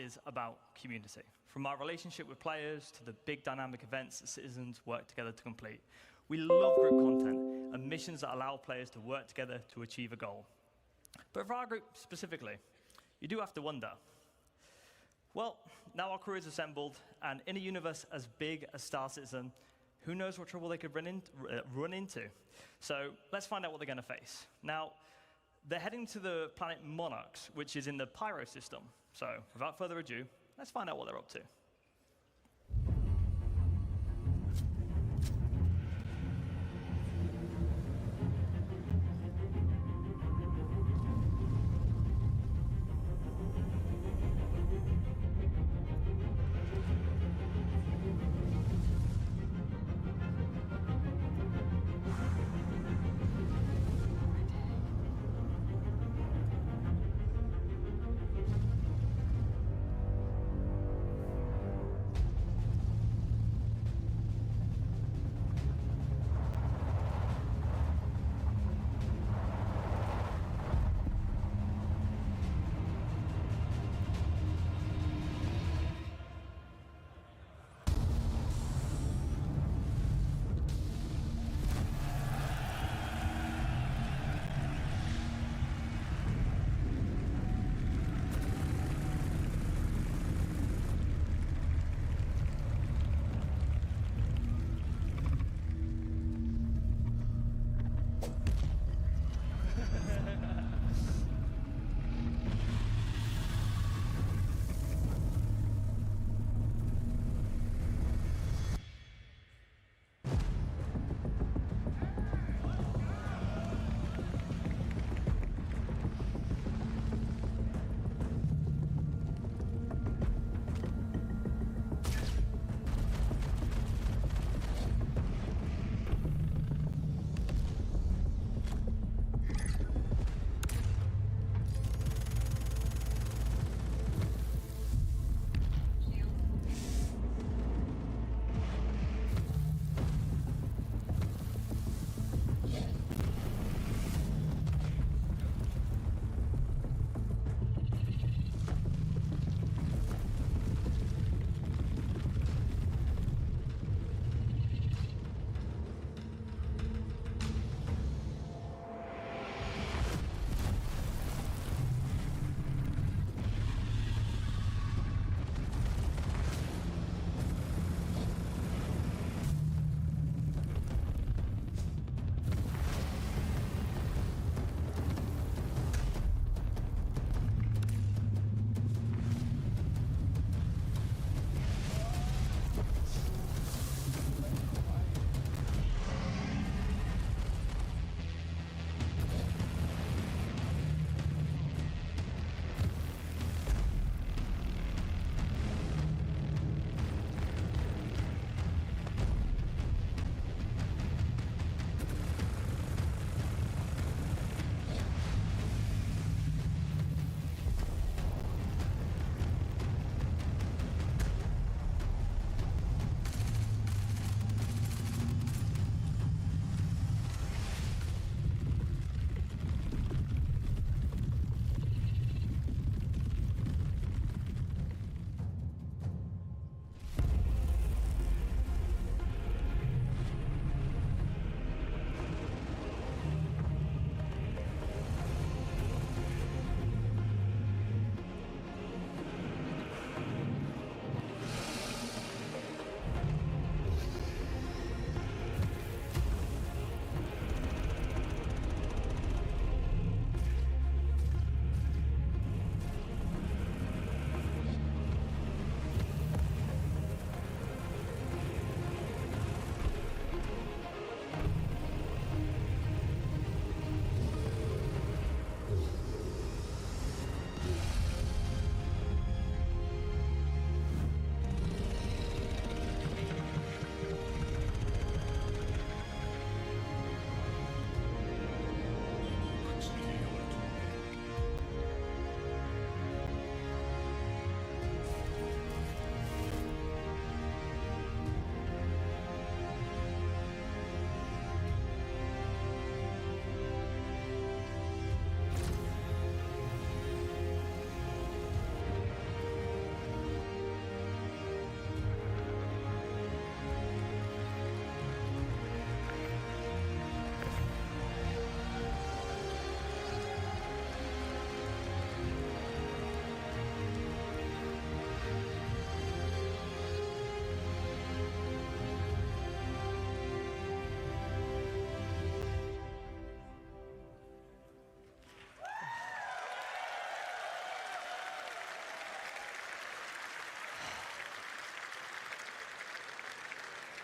is about community. From our relationship with players to the big dynamic events that citizens work together to complete. We love group content and missions that allow players to work together to achieve a goal. But for our group specifically, you do have to wonder, well, now our crew is assembled, and in a universe as big as StarCitizen, who knows what trouble they could run into? So let's find out what they're going to face. Now, they're heading to the planet Monarchs, which is in the pyro system. So without further ado, let's find out what they're up to.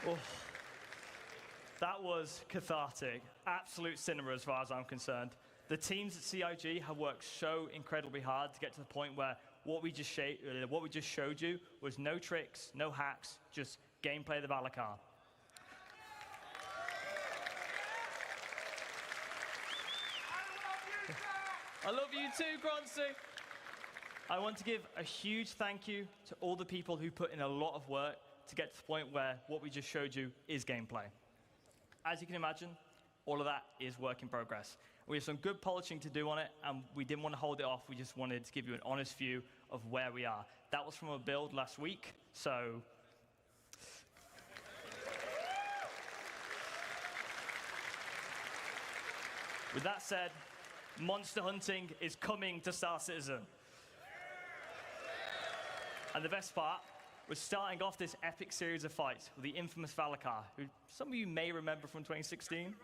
Oh, that was cathartic. Absolute cinema as far as I'm concerned. The teams at CIG have worked so incredibly hard to get to the point where what we just showed you was no tricks, no hacks, just gameplay of the Valakar. I love you too, Groncy. I want to give a huge thank you to all the people who put in a lot of work to get to the point where what we just showed you is gameplay. As you can imagine, all of that is work in progress. We have some good polishing to do on it, and we didn't want to hold it off. We just wanted to give you an honest view of where we are. That was from a build last week, so with that said, monster hunting is coming to StarCitizen. And the best part was starting off this epic series of fights with the infamous Valakar, who some of you may remember from 2016.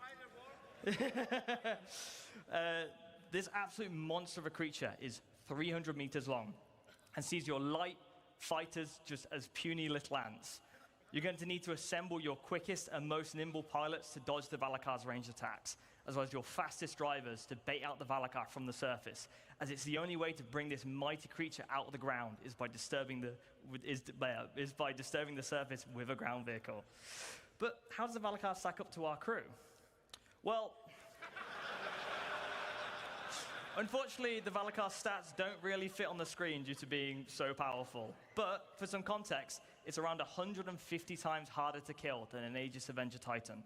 This absolute monster of a creature is 300 meters long and sees your light fighters just as puny little ants. You're going to need to assemble your quickest and most nimble pilots to dodge the Valakar's ranged attacks, as well as your fastest drivers to bait out the Valakar from the surface, as it's the only way to bring this mighty creature out of the ground is by disturbing the surface with a ground vehicle. But how does the Valakar stack up to our crew? Well, unfortunately, the Valakar stats don't really fit on the screen due to being so powerful. But for some context, it's around 150 times harder to kill than an Aegis Avenger Titan.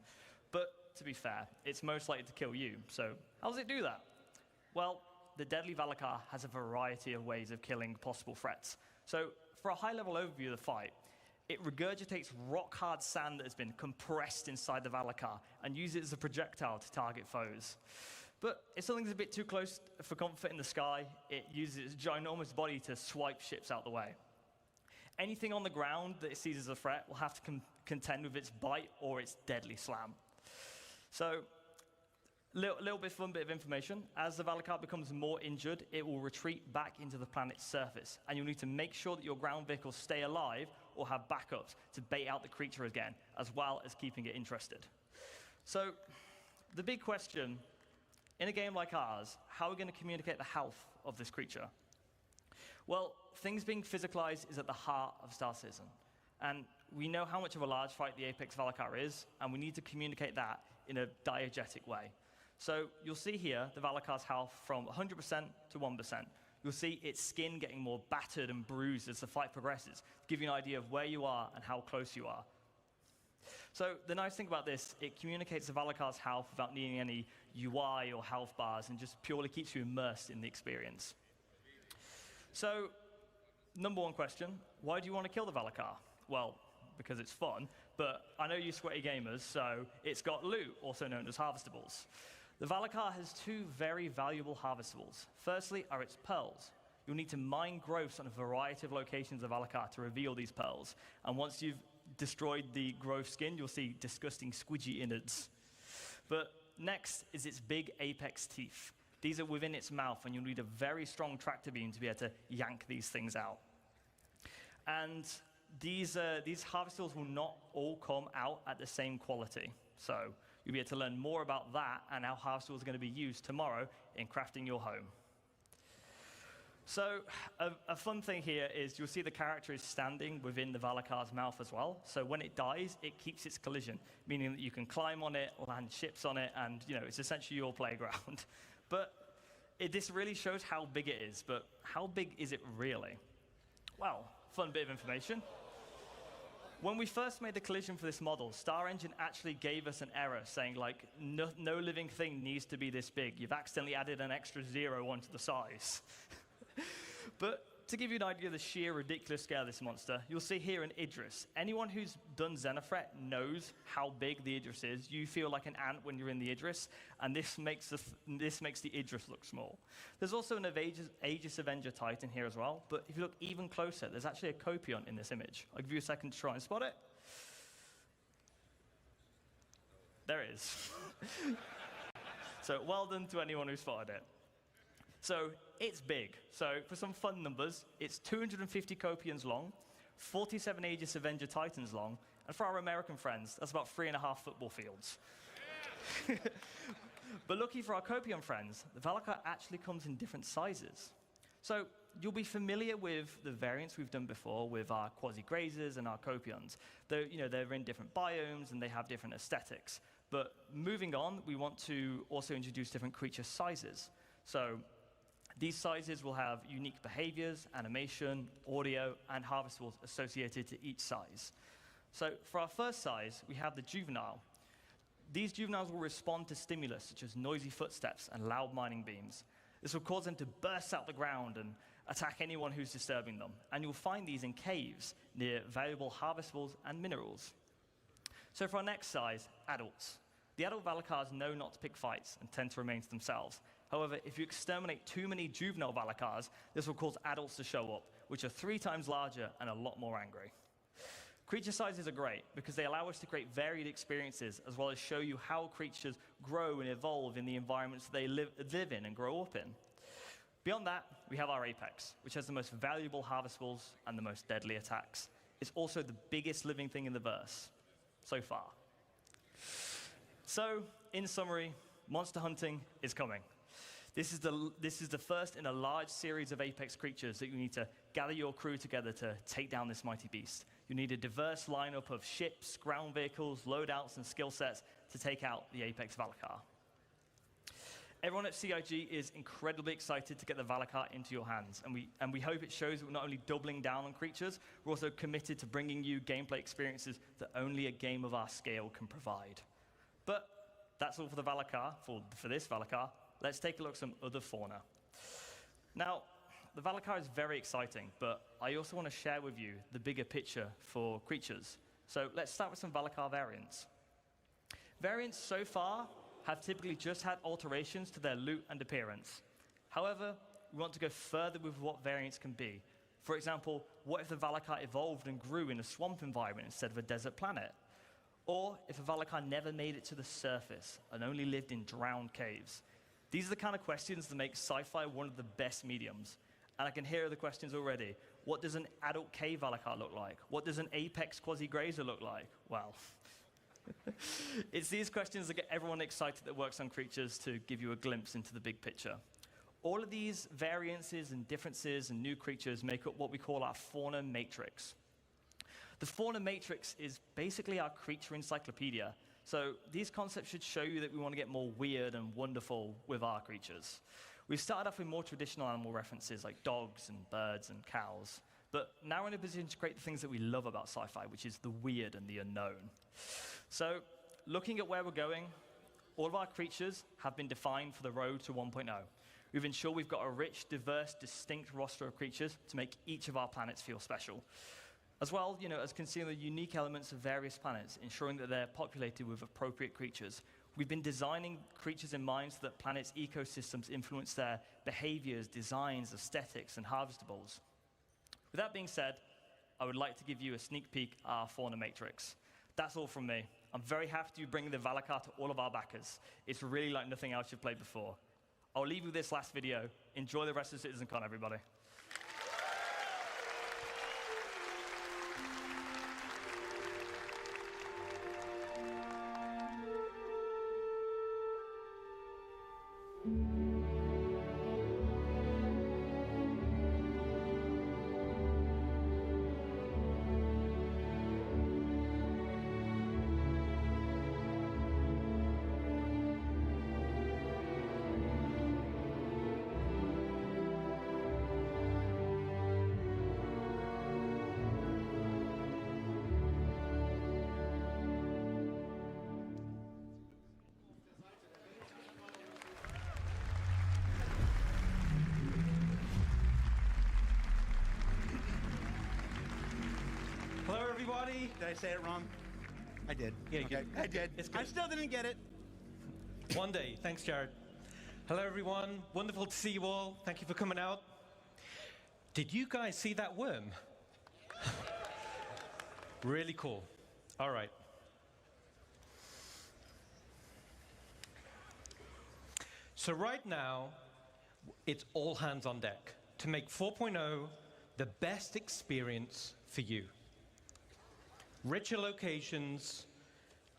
But to be fair, it's most likely to kill you. So how does it do that? Well, the deadly Valakar has a variety of ways of killing possible threats. So for a high-level overview of the fight, it regurgitates rock-hard sand that has been compressed inside the Valakar and uses it as a projectile to target foes. But if something's a bit too close for comfort in the sky, it uses its ginormous body to swipe ships out the way. Anything on the ground that it sees as a threat will have to contend with its bite or its deadly slam. So, little bit fun bit of information. As the Valakar becomes more injured, it will retreat back into the planet's surface, and you'll need to make sure that your ground vehicles stay alive or have backups to bait out the creature again, as well as keeping it interested. So, the big question, in a game like ours, how are we going to communicate the health of this creature? Well, things being physicalized is at the heart of StarCitizen, and we know how much of a large fight the Apex Valakar is, and we need to communicate that in a diegetic way. So you'll see here the Valakar's health from 100% to 1%. You'll see its skin getting more battered and bruised as the fight progresses, to give you an idea of where you are and how close you are. So the nice thing about this, it communicates the Valakar's health without needing any UI or health bars, and just purely keeps you immersed in the experience. So, number one question, why do you want to kill the Valakar? Well, because it's fun, but I know you sweaty gamers, so it's got loot, also known as harvestables. The Valakar has two very valuable harvestables. Firstly are its pearls. You'll need to mine growths on a variety of locations of Valakar to reveal these pearls. And once you've destroyed the growth skin, you'll see disgusting squidgy innards. But next is its big apex teeth. These are within its mouth, and you'll need a very strong tractor beam to be able to yank these things out. And these harvestables will not all come out at the same quality. So you'll be able to learn more about that and how harvestables are going to be used tomorrow in crafting your home. So a fun thing here is you'll see the character is standing within the Valakar's mouth as well. So when it dies, it keeps its collision, meaning that you can climb on it, land ships on it, and it's essentially your playground. But this really shows how big it is. But how big is it really? Well, fun bit of information. When we first made the collision for this model, Star Engine actually gave us an error saying, like, no living thing needs to be this big. You've accidentally added an extra 0 onto the size. But to give you an idea of the sheer ridiculous scale of this monster, you'll see here an Idris. Anyone who's done Xenothreat knows how big the Idris is. You feel like an ant when you're in the Idris, and this makes the Idris look small. There's also an Aegis Avenger Titan here as well, but if you look even closer, there's actually a Copion in this image. I'll give you a second to try and spot it. There it is. So well done to anyone who spotted it. So it's big. So for some fun numbers, it's 250 Copions long, 47 Aegis Avenger Titans long, And for our American friends, that's about 3.5 football fields. But lucky for our Copium friends, the Valakar actually comes in different sizes. So you'll be familiar with the variants we've done before with our quasi-grazers and our Copions. They're in different biomes and they have different aesthetics. But moving on, we want to also introduce different creature sizes. So these sizes will have unique behaviors, animation, audio, and harvestables associated to each size. So for our first size, we have the juvenile. These juveniles will respond to stimulus, such as noisy footsteps and loud mining beams. This will cause them to burst out the ground and attack anyone who's disturbing them. And you'll find these in caves near valuable harvestables and minerals. So for our next size, adults. The adult Valakars know not to pick fights and tend to remain to themselves. However, if you exterminate too many juvenile Valakars, this will cause adults to show up, which are 3 times larger and a lot more angry. Creature sizes are great because they allow us to create varied experiences as well as show you how creatures grow and evolve in the environments they live in and grow up in. Beyond that, we have our apex, which has the most valuable harvestables and the most deadly attacks. It's also the biggest living thing in the verse, so far. So, in summary, monster hunting is coming. This is the first in a large series of apex creatures that you need to gather your crew together to take down this mighty beast. You need a diverse lineup of ships, ground vehicles, loadouts, and skill sets to take out the apex Valakar. Everyone at CIG is incredibly excited to get the Valakar into your hands, and we hope it shows that we're not only doubling down on creatures, we're also committed to bringing you gameplay experiences that only a game of our scale can provide. But that's all for the Valakar, for this Valakar. Let's take a look at some other fauna. Now, the Valakar is very exciting, but I also want to share with you the bigger picture for creatures. So let's start with some Valakar variants. Variants so far have typically just had alterations to their loot and appearance. However, we want to go further with what variants can be. For example, what if the Valakar evolved and grew in a swamp environment instead of a desert planet? Or if a Valakar never made it to the surface and only lived in drowned caves? These are the kind of questions that make sci-fi one of the best mediums. And I can hear the questions already. What does an adult cave Valakar look like? What does an apex quasi-grazer look like? Well, it's these questions that get everyone excited that works on creatures to give you a glimpse into the big picture. All of these variances and differences and new creatures make up what we call our fauna matrix. The fauna matrix is basically our creature encyclopedia. So these concepts should show you that we want to get more weird and wonderful with our creatures. We've started off with more traditional animal references like dogs and birds and cows. But now we're in a position to create the things that we love about sci-fi, which is the weird and the unknown. So looking at where we're going, all of our creatures have been defined for the road to 1.0. We've ensured we've got a rich, diverse, distinct roster of creatures to make each of our planets feel special. As well, as considering the unique elements of various planets, ensuring that they're populated with appropriate creatures. We've been designing creatures in mind so that planets' ecosystems influence their behaviors, designs, aesthetics, and harvestables. With that being said, I would like to give you a sneak peek at our fauna matrix. That's all from me. I'm very happy to be bringing the Valakar to all of our backers. It's really like nothing else you've played before. I'll leave you with this last video. Enjoy the rest of CitizenCon, everybody. Hello, everybody. Did I say it wrong? I did. Yeah, you okay. did. I did. It's good. I still didn't get it. One day. Thanks, Jared. Hello, everyone. Wonderful to see you all. Thank you for coming out. Did you guys see that worm? Really cool. All right. So right now, it's all hands on deck to make 4.0 the best experience for you. richer locations,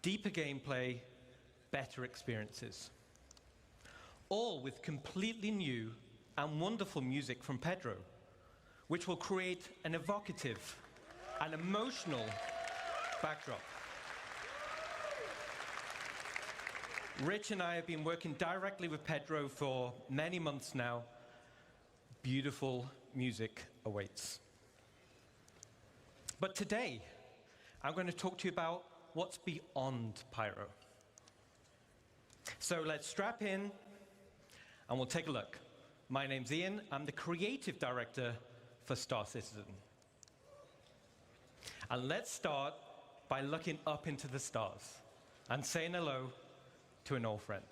deeper gameplay, better experiences. All with completely new and wonderful music from Pedro, which will create an evocative and emotional backdrop. Rich and I have been working directly with Pedro for many months now. Beautiful music awaits. But today, I'm going to talk to you about what's beyond Pyro. So let's strap in and we'll take a look. My name's Ian. I'm the creative director for StarCitizen. And let's start by looking up into the stars and saying hello to an old friend.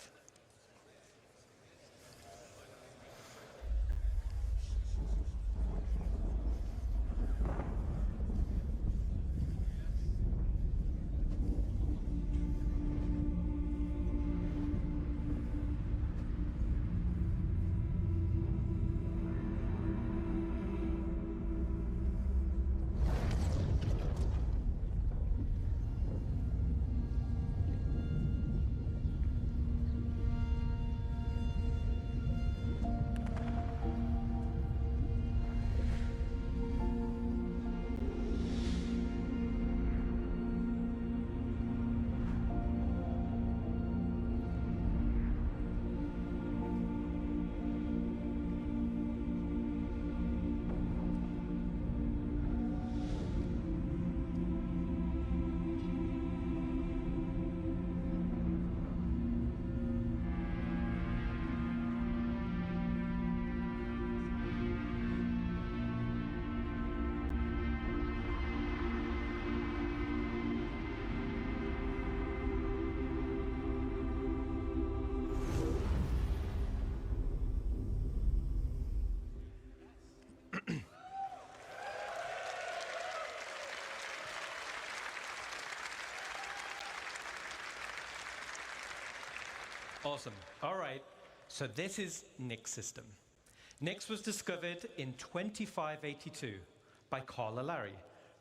Awesome. All right. So this is Nix system. Nix was discovered in 2582 by Carl Larry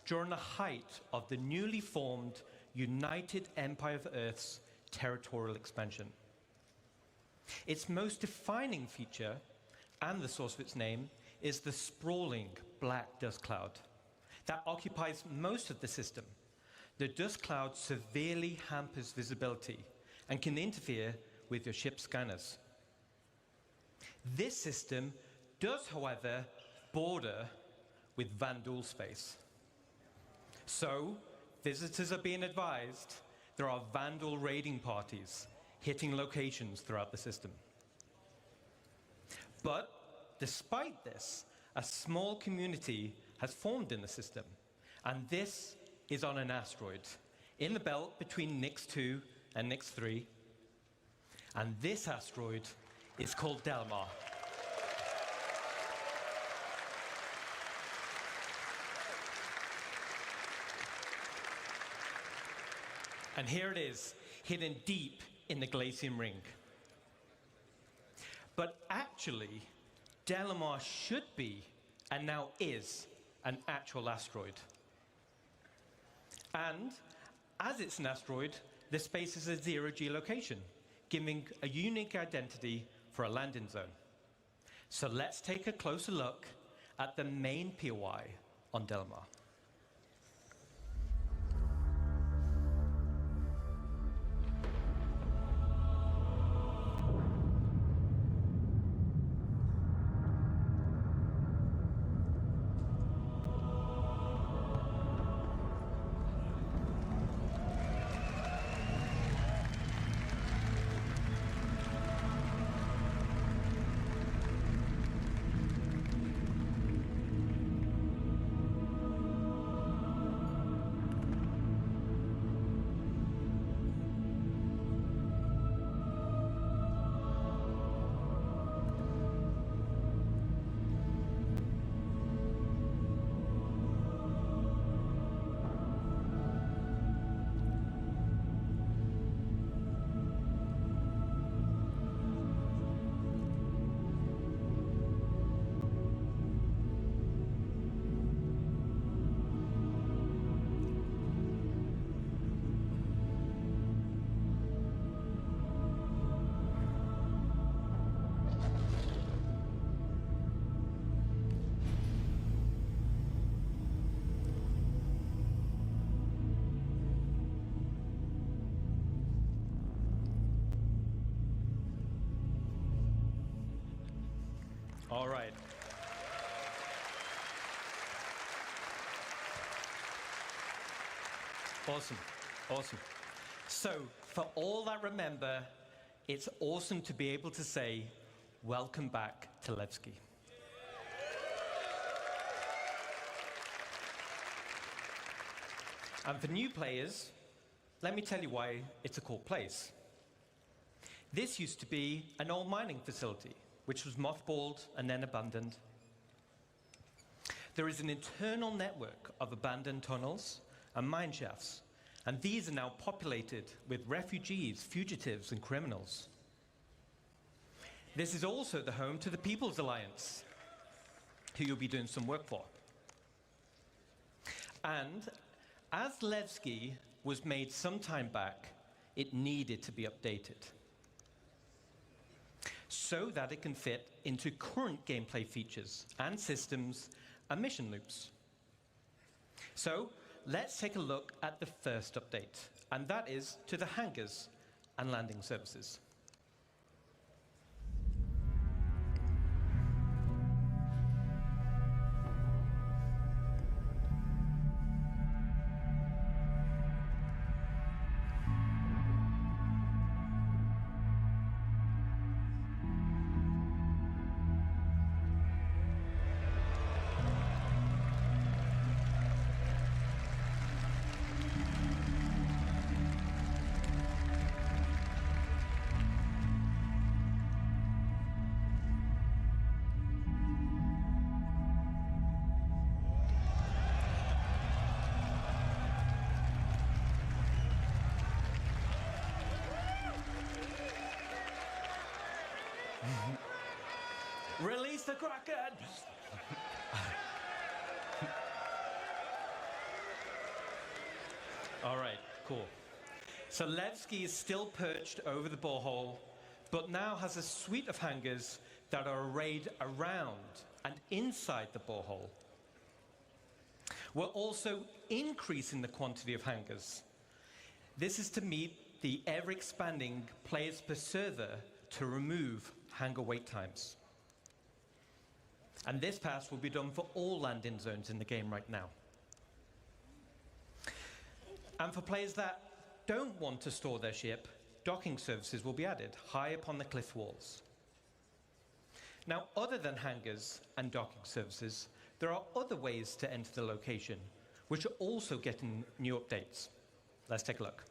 during the height of the newly formed United Empire of Earth's territorial expansion. Its most defining feature, and the source of its name, is the sprawling black dust cloud that occupies most of the system. The dust cloud severely hampers visibility and can interfere with your ship's scanners. This system does, however, border with Vandal space. So, visitors are being advised there are Vandal raiding parties hitting locations throughout the system. But, despite this, a small community has formed in the system, and this is on an asteroid in the belt between Nix 2 and Nix 3. And this asteroid is called Delmar. And here it is, hidden deep in the glacium ring. But actually, Delmar should be, and now is, an actual asteroid. And as it's an asteroid, the space is a zero geolocation, giving a unique identity for a landing zone. So let's take a closer look at the main POI on Delmar. All right. Awesome, awesome. So, for all that remember, it's awesome to be able to say, welcome back to Levski. And for new players, let me tell you why it's a cool place. This used to be an old mining facility, which was mothballed and then abandoned. There is an internal network of abandoned tunnels and mine shafts, and these are now populated with refugees, fugitives, and criminals. This is also the home to the People's Alliance, who you'll be doing some work for. And as Levski was made some time back, it needed to be updated so that it can fit into current gameplay features and systems and mission loops. So let's take a look at the first update, and that is to the hangars and landing services. Release the Kraken! All right, cool. So Levski is still perched over the borehole, but now has a suite of hangars that are arrayed around and inside the borehole. We're also increasing the quantity of hangars. This is to meet the ever-expanding players per server to remove hangar wait times. And this pass will be done for all landing zones in the game right now. And for players that don't want to store their ship, docking services will be added high up on the cliff walls. Now, other than hangars and docking services, there are other ways to enter the location, which are also getting new updates. Let's take a look.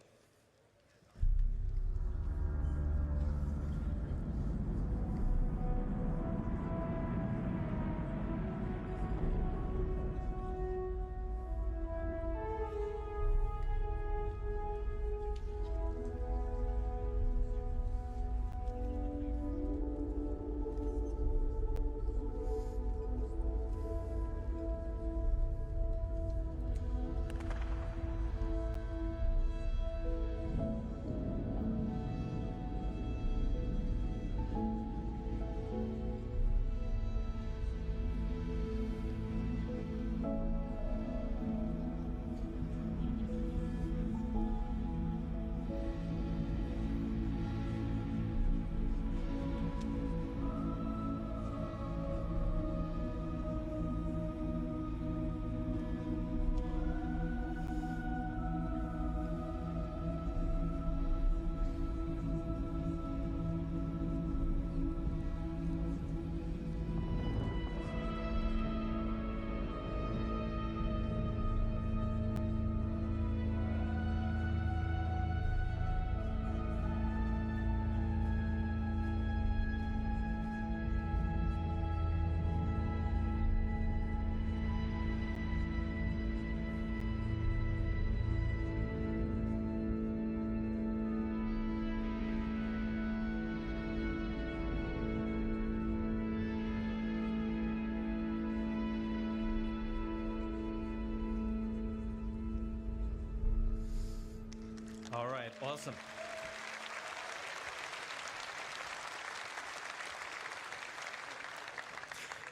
All right, awesome.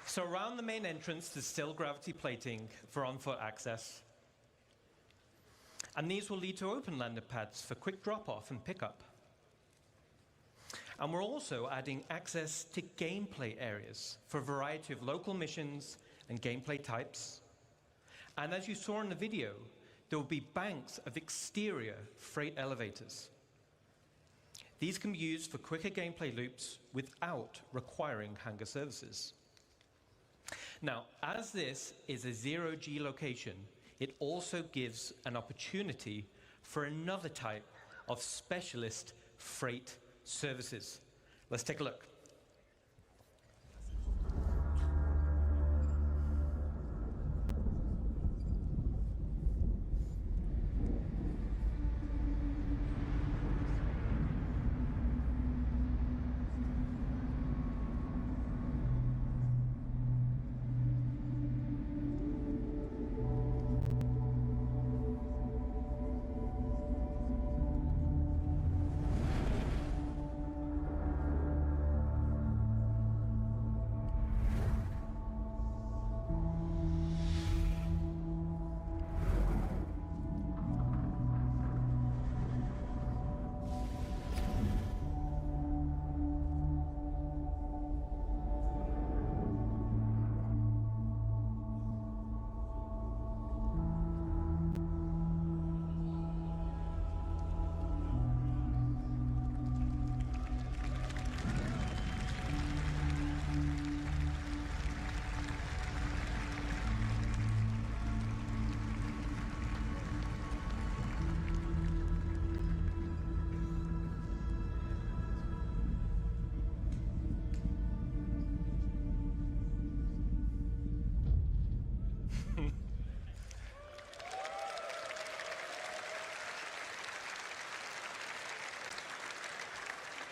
So around the main entrance, there's still gravity plating for on-foot access. And these will lead to open landing pads for quick drop-off and pickup. And we're also adding access to gameplay areas for a variety of local missions and gameplay types. And as you saw in the video, there will be banks of exterior freight elevators. These can be used for quicker gameplay loops without requiring hangar services. Now, as this is a zero-G location, it also gives an opportunity for another type of specialist freight services. Let's take a look.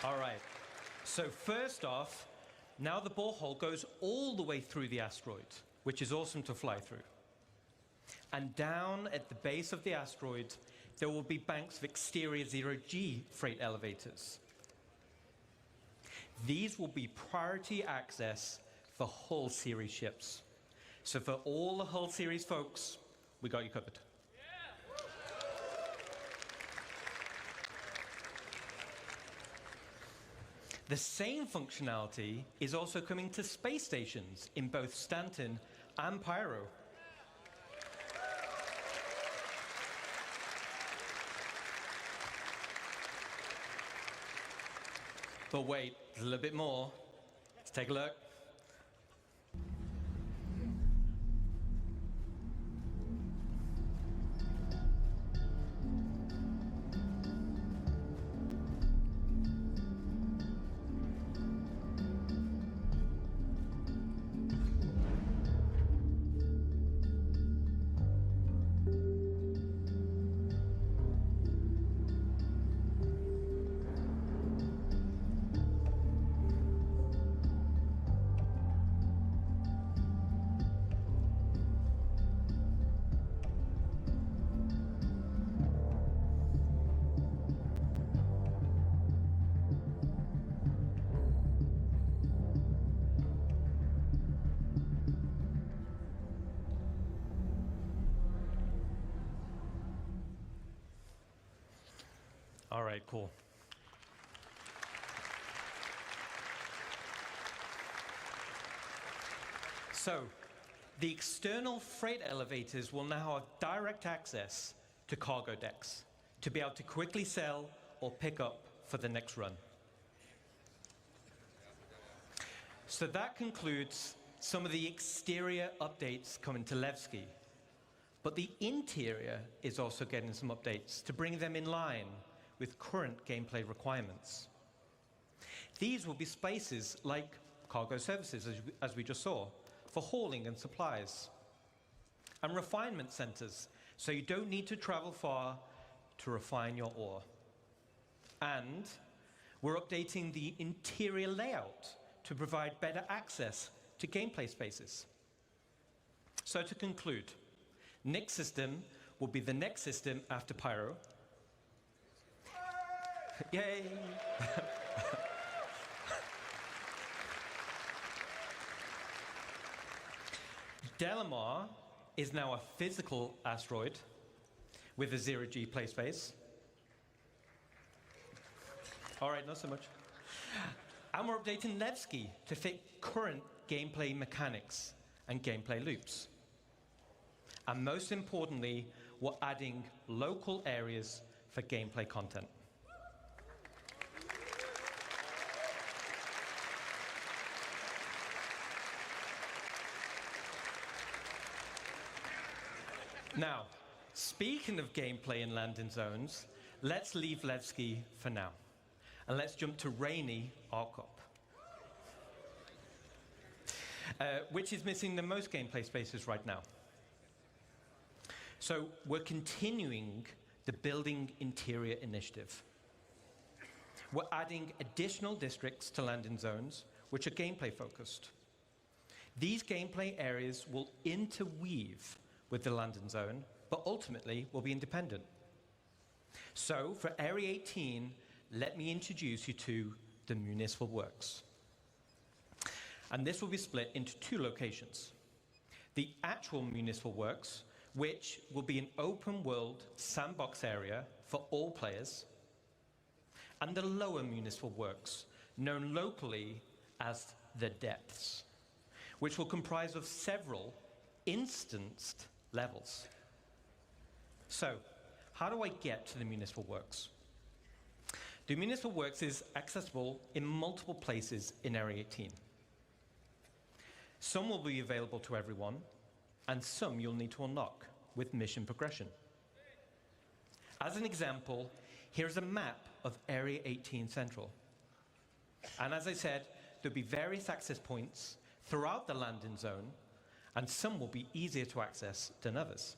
All right, so first off, now the borehole goes all the way through the asteroid, which is awesome to fly through. And down at the base of the asteroid, there will be banks of exterior zero-G freight elevators. These will be priority access for Hull series ships. So for all the Hull series folks, we got you covered. The same functionality is also coming to space stations in both Stanton and Pyro. But wait, there's a little bit more. Let's take a look. All right, cool. So, the external freight elevators will now have direct access to cargo decks to be able to quickly sell or pick up for the next run. So that concludes some of the exterior updates coming to Levski. But the interior is also getting some updates to bring them in line with current gameplay requirements. These will be spaces like cargo services, as we just saw, for hauling and supplies, and refinement centers, so you don't need to travel far to refine your ore. And we're updating the interior layout to provide better access to gameplay spaces. So to conclude, Nick's system will be the next system after Pyro. Yay! Delamar is now a physical asteroid with a zero-G play space. All right, not so much. And we're updating Levski to fit current gameplay mechanics and gameplay loops. And most importantly, we're adding local areas for gameplay content. Now, speaking of gameplay in landing zones, let's leave Levski for now. And let's jump to Rainy Arcop, which is missing the most gameplay spaces right now. So we're continuing the Building Interior initiative. We're adding additional districts to landing zones, which are gameplay focused. These gameplay areas will interweave with the landing zone, but ultimately will be independent. So for Area 18, let me introduce you to the Municipal Works. And this will be split into two locations. The actual Municipal Works, which will be an open world sandbox area for all players, and the lower Municipal Works, known locally as the Depths, which will comprise of several instanced levels. So, how do I get to the Municipal Works? The Municipal Works is accessible in multiple places in Area 18. Some will be available to everyone, and some you'll need to unlock with mission progression. As an example, here's a map of Area 18 Central. And as I said, there'll be various access points throughout the landing zone, and some will be easier to access than others.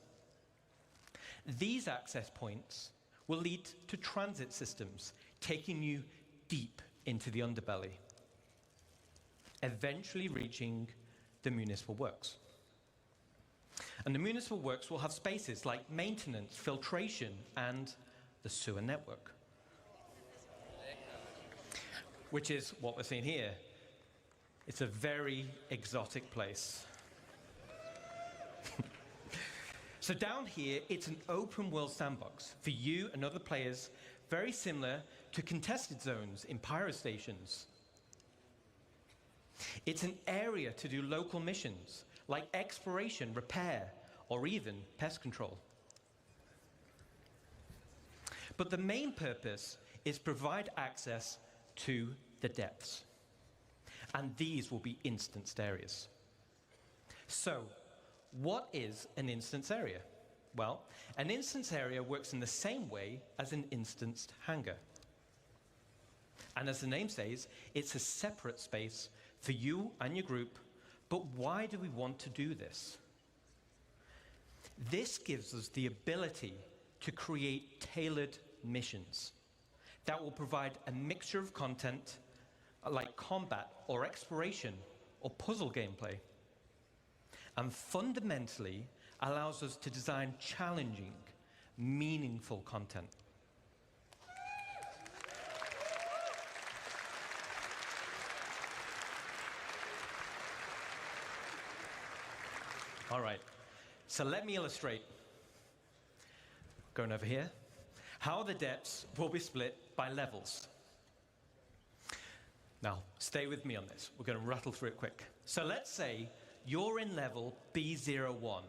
These access points will lead to transit systems, taking you deep into the underbelly, eventually reaching the Municipal Works. And the Municipal Works will have spaces like maintenance, filtration, and the sewer network, which is what we're seeing here. It's a very exotic place. So down here, it's an open world sandbox for you and other players, very similar to contested zones in pyro stations. It's an area to do local missions, like exploration, repair, or even pest control. But the main purpose is provide access to the depths. And these will be instanced areas. So, what is an instance area? Well, an instance area works in the same way as an instanced hangar. And as the name says, it's a separate space for you and your group. But why do we want to do this? This gives us the ability to create tailored missions that will provide a mixture of content like combat or exploration or puzzle gameplay, and fundamentally allows us to design challenging, meaningful content. All right, so let me illustrate, going over here, how the depths will be split by levels. Now, stay with me on this. We're going to rattle through it quick. So let's say you're in level B01.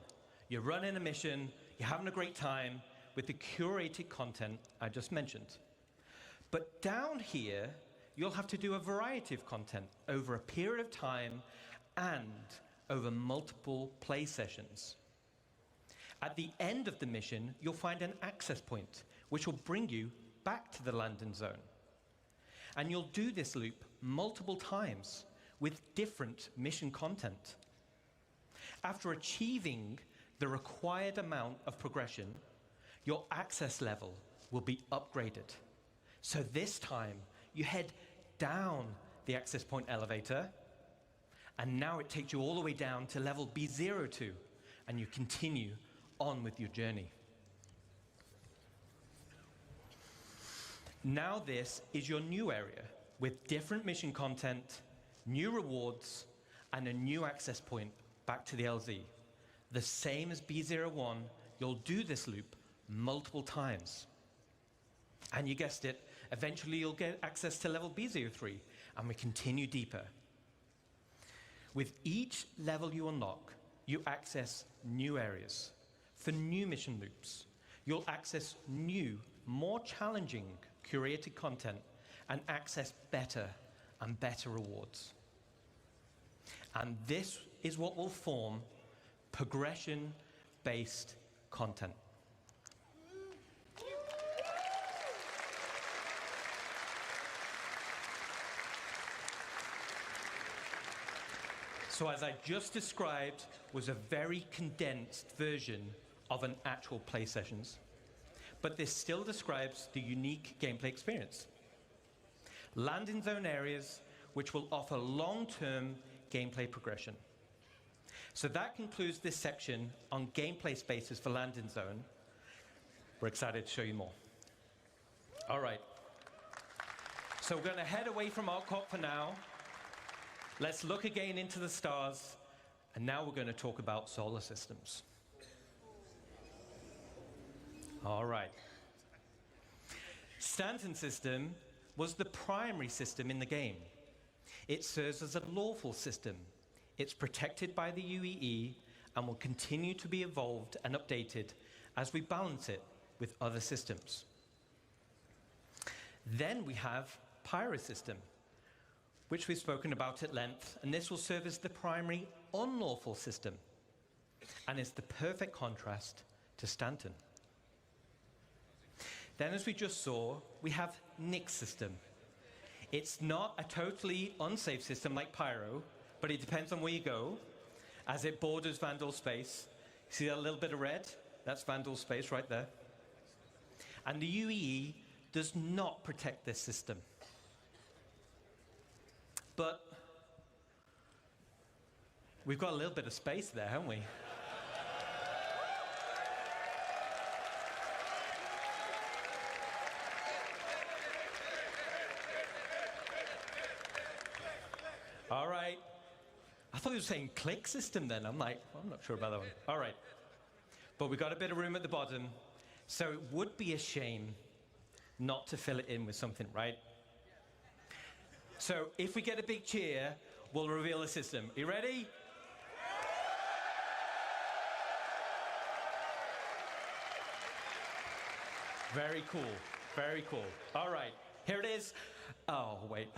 You're running a mission, you're having a great time with the curated content I just mentioned. But down here, you'll have to do a variety of content over a period of time and over multiple play sessions. At the end of the mission, you'll find an access point, which will bring you back to the landing zone. And you'll do this loop multiple times with different mission content. After achieving the required amount of progression, your access level will be upgraded. So this time, you head down the access point elevator, and now it takes you all the way down to level B02, and you continue on with your journey. Now this is your new area with different mission content, new rewards, and a new access point back to the LZ. The same as B01, you'll do this loop multiple times. And you guessed it, Eventually, you'll get access to level B03, and we continue deeper. With each level you unlock, you access new areas for new mission loops. You'll access new, more challenging curated content and access better and better rewards. And this is what will form progression-based content. So as I just described, was a very condensed version of an actual play sessions, but this still describes the unique gameplay experience. Landing zone areas which will offer long-term gameplay progression. So that concludes this section on gameplay spaces for landing zone. We're excited to show you more. All right. So we're going to head away from Arcot for now. Let's look again into the stars, and now we're going to talk about solar systems. All right. Stanton system was the primary system in the game. It serves as a lawful system. It's protected by the UEE and will continue to be evolved and updated as we balance it with other systems. Then we have pyro system, which we've spoken about at length, and this will serve as the primary unlawful system and is the perfect contrast to Stanton. Then, as we just saw, we have Nick system. It's not a totally unsafe system like pyro, but it depends on where you go, as it borders Vandal space. See that little bit of red? That's Vandal space right there. And the UEE does not protect this system. But we've got a little bit of space there, haven't we? All right. I thought you were saying click system then. I'm like, well, I'm not sure about that one. All right. But we've got a bit of room at the bottom, so it would be a shame not to fill it in with something, right? So if we get a big cheer, we'll reveal the system. You ready? Very cool. Very cool. All right. Here it is. Oh, wait.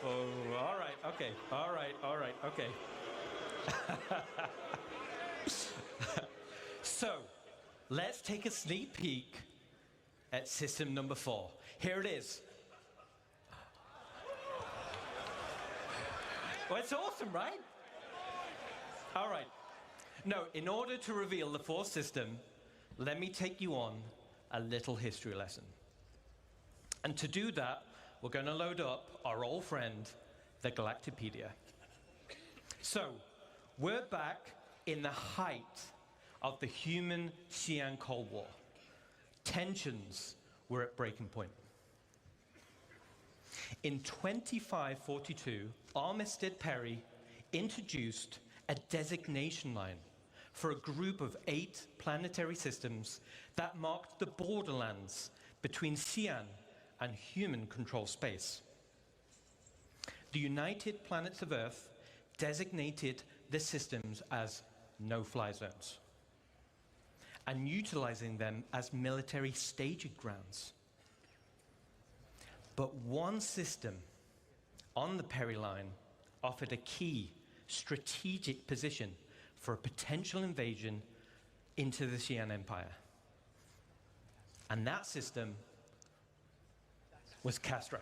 Oh, all right. Okay. All right. All right. Okay. So, let's take a sneak peek at system number 4. Here it is. Well, it's awesome, right? All right. No, in order to reveal the 4th system, let me take you on a little history lesson. And to do that, we're going to load up our old friend, the Galactipedia. So, we're back in the height of the human-Xi'an Cold War. Tensions were at breaking point. In 2542, Armistead Perry introduced a designation line for a group of 8 planetary systems that marked the borderlands between Xi'an and human-controlled space. The United Planets of Earth designated the systems as no-fly zones and utilizing them as military staging grounds. But one system on the Perry line offered a key strategic position for a potential invasion into the Xi'an Empire. And that system was Castra.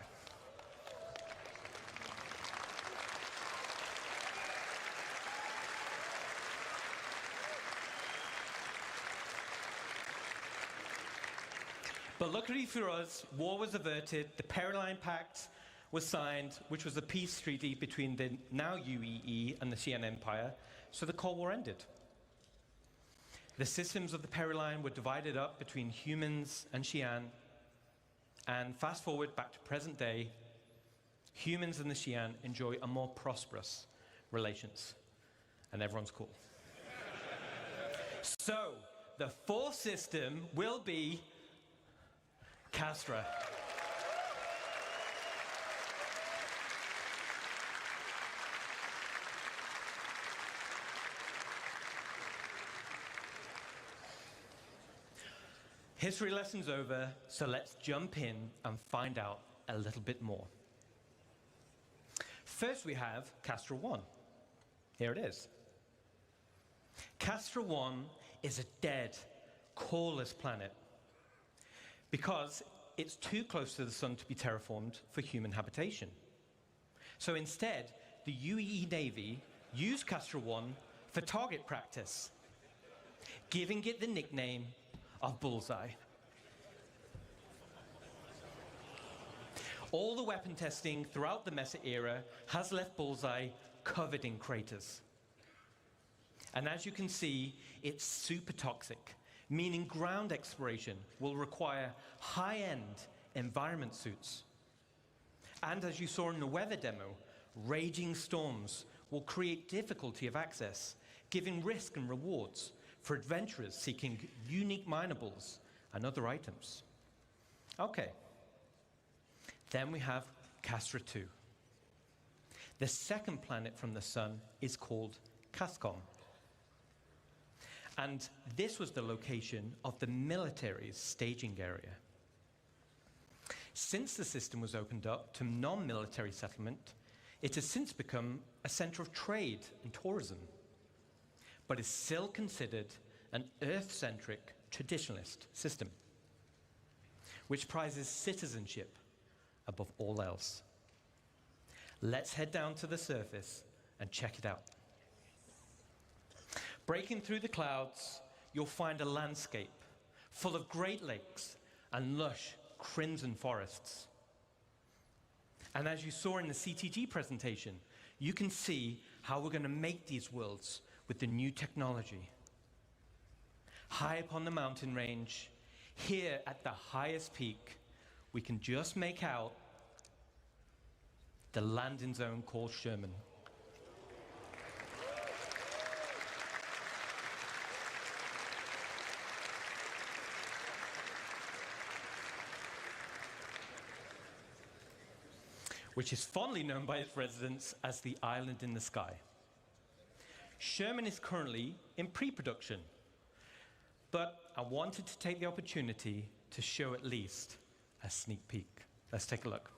But luckily for us, war was averted, the Perry-Line Pact was signed, which was a peace treaty between the now UEE and the Xi'an Empire, so the Cold War ended. The systems of the Perry-Line were divided up between humans and Xi'an, and fast forward back to present day, humans and the Xi'an enjoy a more prosperous relations, and everyone's cool. So, the 4th system will be Castra. History lesson's over, so let's jump in and find out a little bit more. First we have Castra 1. Here it is. Castra 1 is a dead, coreless planet because it's too close to the sun to be terraformed for human habitation. So instead, the UEE Navy used Castra 1 for target practice, giving it the nickname of Bullseye. All the weapon testing throughout the Mesa era has left Bullseye covered in craters. And as you can see, it's super toxic, meaning ground exploration will require high-end environment suits. And as you saw in the weather demo, raging storms will create difficulty of access, giving risk and rewards for adventurers seeking unique minables and other items. Okay. Then we have Castra 2. The second planet from the sun is called Cascom. And this was the location of the military's staging area. Since the system was opened up to non-military settlement, it has since become a center of trade and tourism, but is still considered an Earth-centric traditionalist system, which prizes citizenship above all else. Let's head down to the surface and check it out. Breaking through the clouds, you'll find a landscape full of Great Lakes and lush crimson forests. And as you saw in the CTG presentation, you can see how we're going to make these worlds with the new technology. High up on the mountain range, here at the highest peak, we can just make out the landing zone called Sherman. Which is fondly known by its residents as the island in the sky. Sherman is currently in pre-production, but I wanted to take the opportunity to show at least a sneak peek. Let's take a look.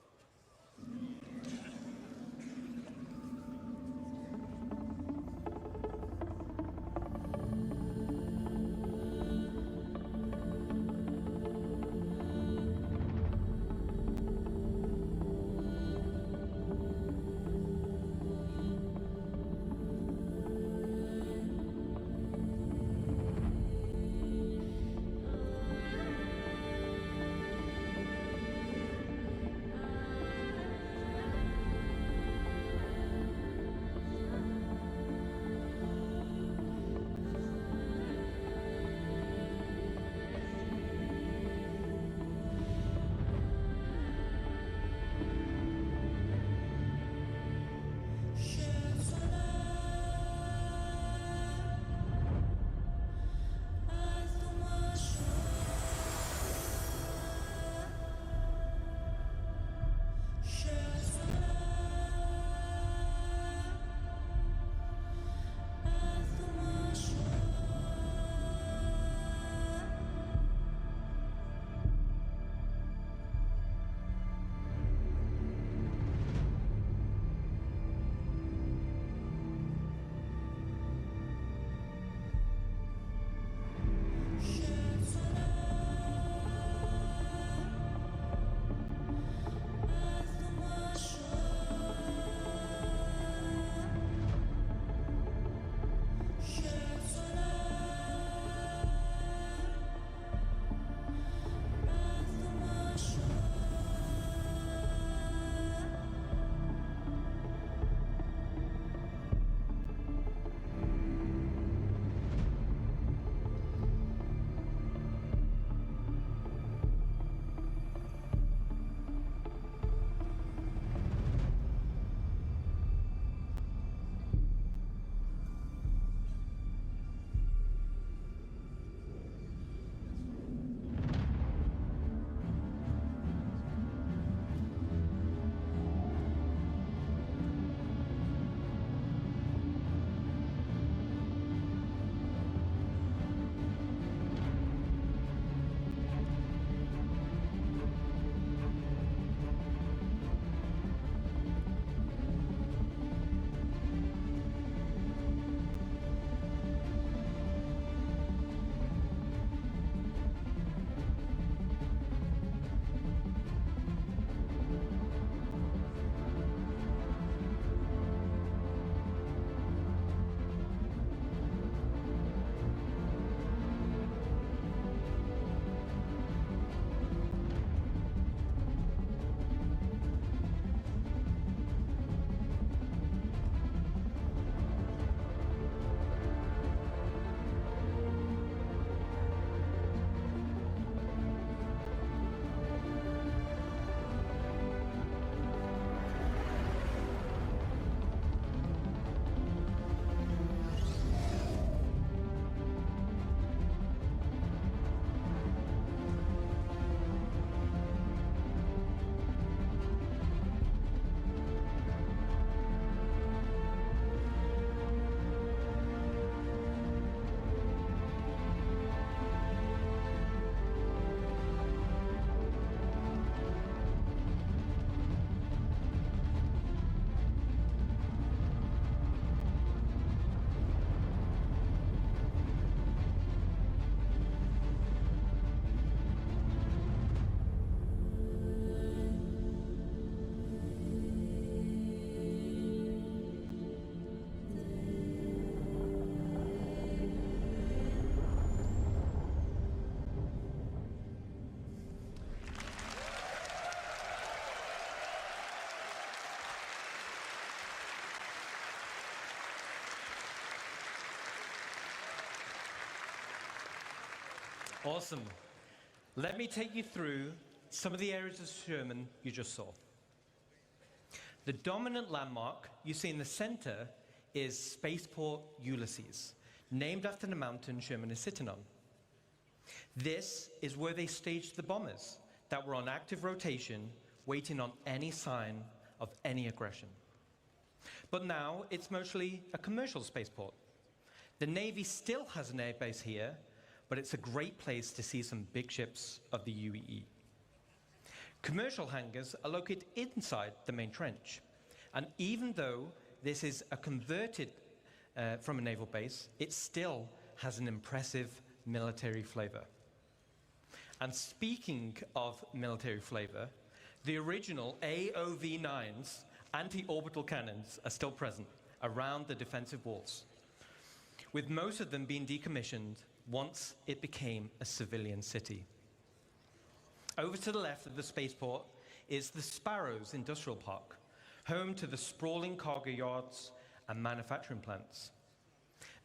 Awesome. Let me take you through some of the areas of Sherman you just saw. The dominant landmark you see in the center is Spaceport Ulysses, named after the mountain Sherman is sitting on. This is where they staged the bombers that were on active rotation, waiting on any sign of any aggression. But now it's mostly a commercial spaceport. The Navy still has an air base here, but it's a great place to see some big ships of the UEE. Commercial hangars are located inside the main trench, and even though this is a converted from a naval base, it still has an impressive military flavor. And speaking of military flavor, the original AOV-9s anti-orbital cannons are still present around the defensive walls, with most of them being decommissioned once it became a civilian city. Over to the left of the spaceport is the Sparrows Industrial Park, home to the sprawling cargo yards and manufacturing plants.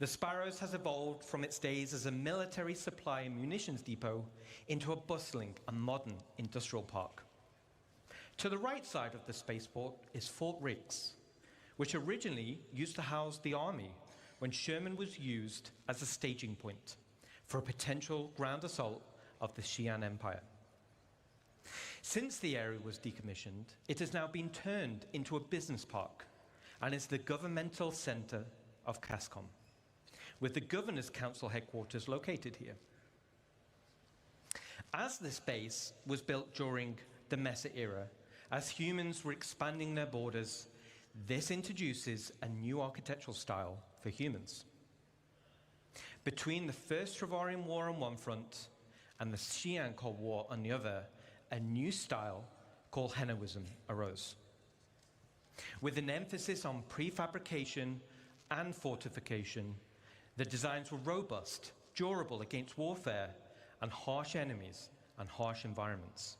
The Sparrows has evolved from its days as a military supply and munitions depot into a bustling and modern industrial park. To the right side of the spaceport is Fort Riggs, which originally used to house the Army when Sherman was used as a staging point for a potential ground assault of the Xi'an Empire. Since the area was decommissioned, it has now been turned into a business park and is the governmental center of CASCOM, with the Governor's Council headquarters located here. As this base was built during the Mesa era, as humans were expanding their borders, this introduces a new architectural style for humans. Between the First Travarian War on one front and the Xi'an Cold War on the other, a new style called Henoism arose, with an emphasis on prefabrication and fortification. The designs were robust, durable against warfare and harsh enemies and harsh environments.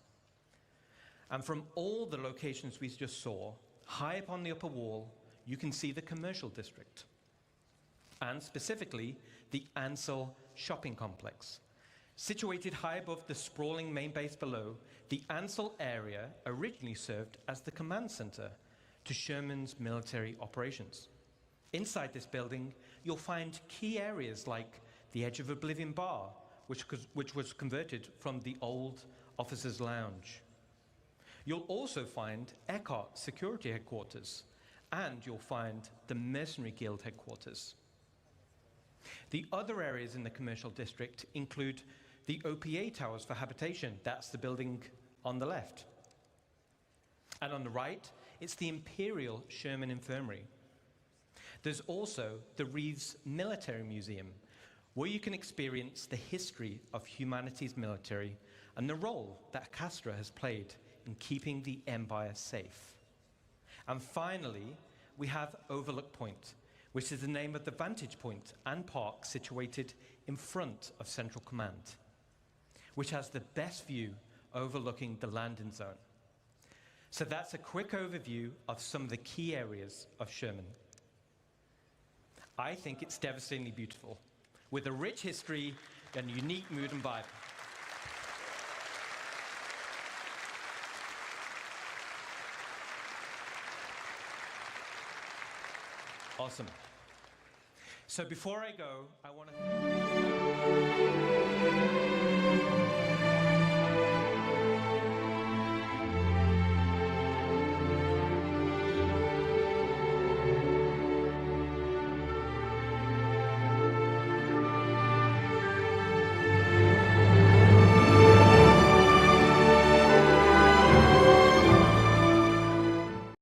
And from all the locations we just saw, high up on the upper wall, you can see the commercial district, and specifically the Ansel shopping complex. Situated high above the sprawling main base below, the Ansel area originally served as the command center to Sherman's military operations. Inside this building, you'll find key areas like the Edge of Oblivion Bar, which was converted from the old officers' lounge. You'll also find Eckhart Security Headquarters, and you'll find the Mercenary Guild headquarters. The other areas in the commercial district include the OPA towers for habitation. That's the building on the left. And on the right, it's the Imperial Sherman Infirmary. There's also the Reeves Military Museum, where you can experience the history of humanity's military and the role that Castra has played in keeping the Empire safe. And finally, we have Overlook Point, which is the name of the vantage point and park situated in front of Central Command, which has the best view overlooking the landing zone. So that's a quick overview of some of the key areas of Sherman. I think it's devastatingly beautiful, with a rich history and unique mood and vibe. Awesome. So before I go, I want to...